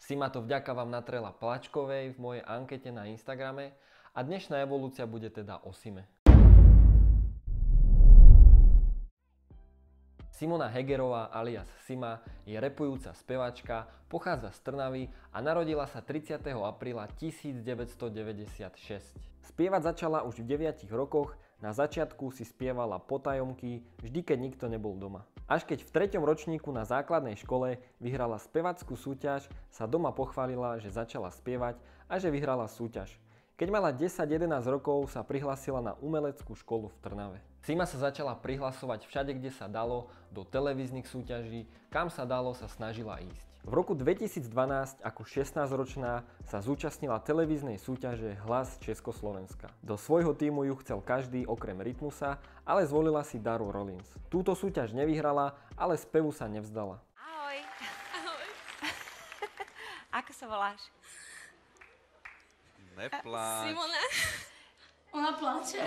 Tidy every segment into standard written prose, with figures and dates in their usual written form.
Sima to vďaka vám natrela Plačkovej v mojej ankete na Instagrame a dnešná evolúcia bude teda o Sime. Simona Hegerová alias Sima je rapujúca spevačka, pochádza z Trnavy a narodila sa 30. apríla 1996. Spievať začala už v 9 rokoch, na začiatku si spievala potajomky, vždy keď nikto nebol doma. Až keď v 3. ročníku na základnej škole vyhrala spevackú súťaž, sa doma pochválila, že začala spievať a že vyhrala súťaž. Keď mala 10-11 rokov, sa prihlásila na umeleckú školu v Trnave. Sima sa začala prihlasovať všade, kde sa dalo, do televíznych súťaží, kam sa dalo, sa snažila ísť. V roku 2012 ako 16-ročná sa zúčastnila televíznej súťaže Hlas Československa. Do svojho tímu ju chcel každý okrem Rytmusa, ale zvolila si Daru Rollins. Túto súťaž nevyhrala, ale spevu sa nevzdala. Ahoj. Ahoj. Ako sa voláš? Nepláč. Simona. Ona pláče.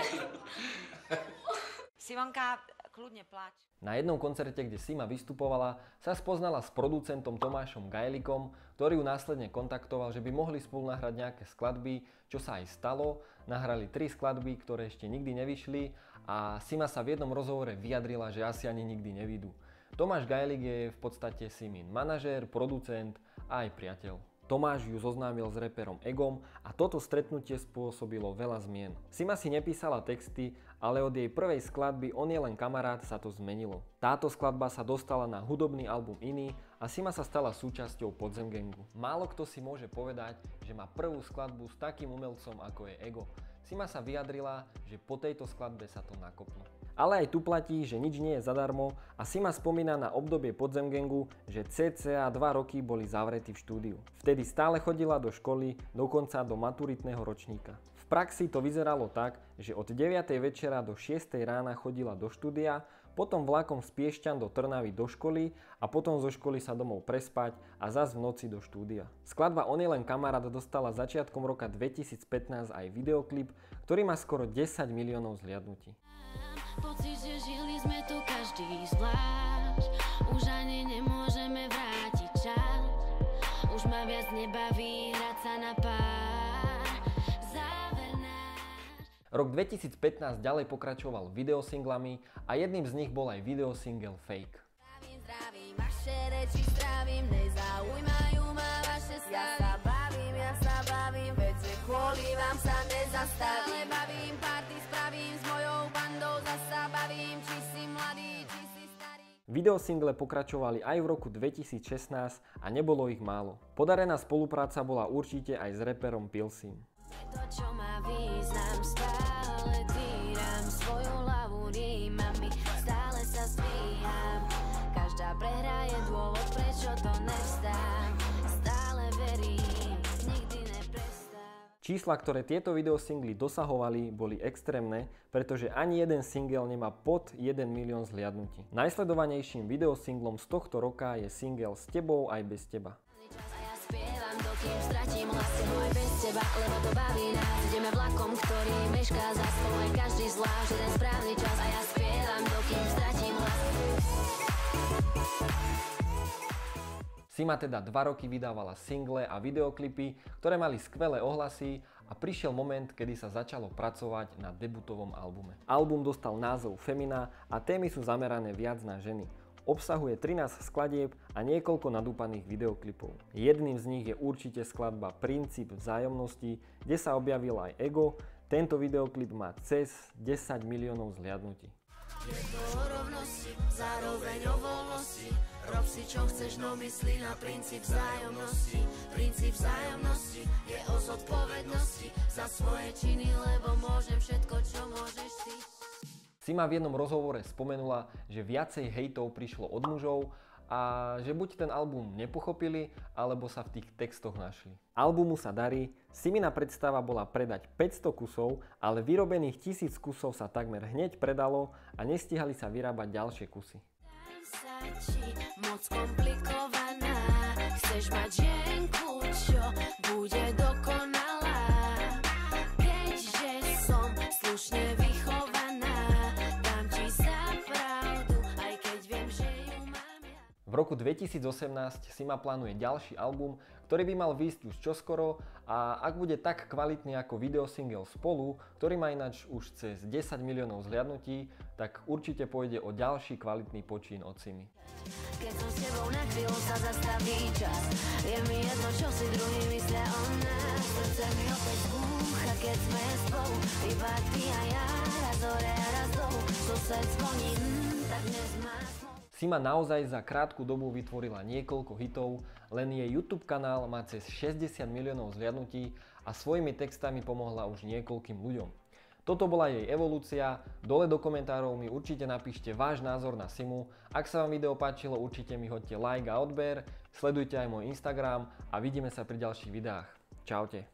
Simonka, kľudne pláč. Na jednom koncerte, kde Sima vystupovala, sa spoznala s producentom Tomášom Gajlikom, ktorý ju následne kontaktoval, že by mohli spolu nahrať nejaké skladby, čo sa aj stalo. Nahrali 3 skladby, ktoré ešte nikdy nevyšli a Sima sa v jednom rozhovore vyjadrila, že asi ani nikdy nevidú. Tomáš Gajlik je v podstate Simin manažér, producent a aj priateľ. Tomáš ju zoznámil s reperom Egom a toto stretnutie spôsobilo veľa zmien. Sima si nepísala texty, ale od jej prvej skladby On je len kamarát sa to zmenilo. Táto skladba sa dostala na hudobný album Iný a Sima sa stala súčasťou Podzem gangu. Málo kto si môže povedať, že má prvú skladbu s takým umelcom ako je Ego. Sima sa vyjadrila, že po tejto skladbe sa to nakoplo. Ale aj tu platí, že nič nie je zadarmo a Sima spomína na obdobie Podzem gangu, že cca 2 roky boli zavretí v štúdiu. Vtedy stále chodila do školy, dokonca do maturitného ročníka. V praxi to vyzeralo tak, že od 9. večera do 6. rána chodila do štúdia, potom vlakom z Piešťan do Trnavy do školy a potom zo školy sa domov prespať a zas v noci do štúdia. Skladba On je len kamarát dostala začiatkom roka 2015 aj videoklip, ktorý má skoro 10 miliónov zhliadnutí. Pocit, že žili sme tu každý zvlášť, už ani nemôžeme vrátiť čas, už ma viac nebaví hrať sa na pár, záver náš. Rok 2015 ďalej pokračoval videosinglami a jedným z nich bol aj videosingle Fake. Zdravím, vaše reči strávim, nezaujímajú ma vaše stavy. Ja sa bavím, veď kvôli vám sa nezastavím. Ale bavím, party spravím, s mojou bandou zasa bavím, či si mladý, či si starý. Videosingle pokračovali aj v roku 2016 a nebolo ich málo. Podarená spolupráca bola určite aj s reperom Pilsim. To, čo má význam, stále týram svoju hlavu rímami, stále sa zdvíham. Každá prehra je dôvod, prečo to nevzdám. Stále verím, nikdy neprestám. Čísla, ktoré tieto videosingly dosahovali, boli extrémne, pretože ani jeden single nemá pod 1 milión zhliadnutí. Najsledovanejším videosinglom z tohto roka je single S tebou aj bez teba. Spievam, dokým stratím hlasy, aj bez teba, lebo to baví nás. Ideme vlakom, ktorý mešká za spolu, každý zvlášť, jeden správny čas. A ja spievam, dokým stratím hlasy. Sima teda 2 roky vydávala single a videoklipy, ktoré mali skvelé ohlasy a prišiel moment, kedy sa začalo pracovať na debutovom albume. Album dostal názov Femina a témy sú zamerané viac na ženy. Obsahuje 13 skladieb a niekoľko nadúpaných videoklipov. Jedným z nich je určite skladba Princíp vzájomnosti, kde sa objavil aj Ego. Tento videoklip má cez 10 miliónov zhliadnutí. Je to o rovnosti, zároveň o voľnosti. Rob si čo chceš, no myslí na princíp vzájomnosti. Princíp vzájomnosti je o zodpovednosti za svoje činy, lebo môžem všetko, čo môžeš ty. Sima v jednom rozhovore spomenula, že viacej hejtov prišlo od mužov a že buď ten album nepochopili, alebo sa v tých textoch našli. Albumu sa darí, Simina predstava bola predať 500 kusov, ale vyrobených 1000 kusov sa takmer hneď predalo a nestihali sa vyrábať ďalšie kusy. Moc komplikovaná, chceš mať ženku, čo bude dokonalá, keďže som slušne vychovaná, dám ti za pravdu, aj keď viem, že ju mám ja. V roku 2018 Sima plánuje ďalší album, ktorý by mal výjsť už čoskoro a ak bude tak kvalitný ako videosingle Spolu, ktorý má ináč už cez 10 miliónov zhliadnutí, tak určite pôjde o ďalší kvalitný počín od Simy. Keď som s tebou na chvíľu sa zastaví čas, je mi jedno, čo si druhý myslia o nás. Srdce mi opäť búcha, keď sme spolu, iba ty a ja, raz hore a raz dolu, sused zvoní, tak dnes má smolu. Sima naozaj za krátku dobu vytvorila niekoľko hitov, len jej YouTube kanál má cez 60 miliónov zhliadnutí a svojimi textami pomohla už niekoľkým ľuďom. Toto bola jej evolúcia, dole do komentárov mi určite napíšte váš názor na Simu, ak sa vám video páčilo, určite mi hoďte like a odber, sledujte aj môj Instagram a vidíme sa pri ďalších videách. Čaute.